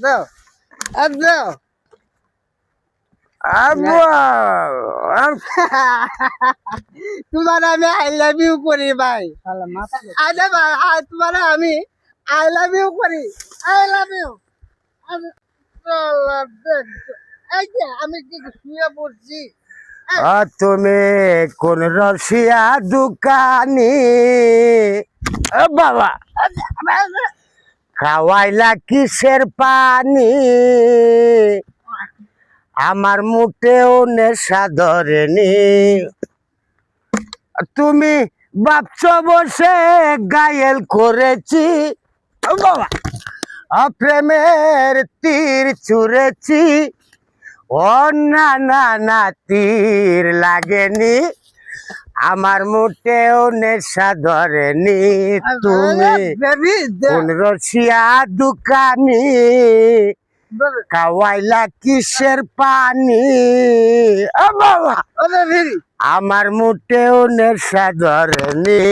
দাও দাও তোমার আমি আই লাভ ইউ করি ভাই। আরে ভাই তোমার আমি আই লাভ ইউ করি। I love you. আমি কি শুয়ে পড়ছি। তুমি কোন রসিয়া দোকানি বাবা খাওয়াইলা কিসের পানি আমার মুটেও নেশা ধরেনি তুমি ভাবছ বসে গায়েল করেছি বাবা প্রেমের তীর ছুঁড়েছি ও না না না তীর লাগেনি আমার মোটেও নেশা ধরেনি তুমি কোন রসিয়া দোকানি খাওয়াইলা কিসের পানি ও বাবা আমার মোটেও নেশা ধরেনি।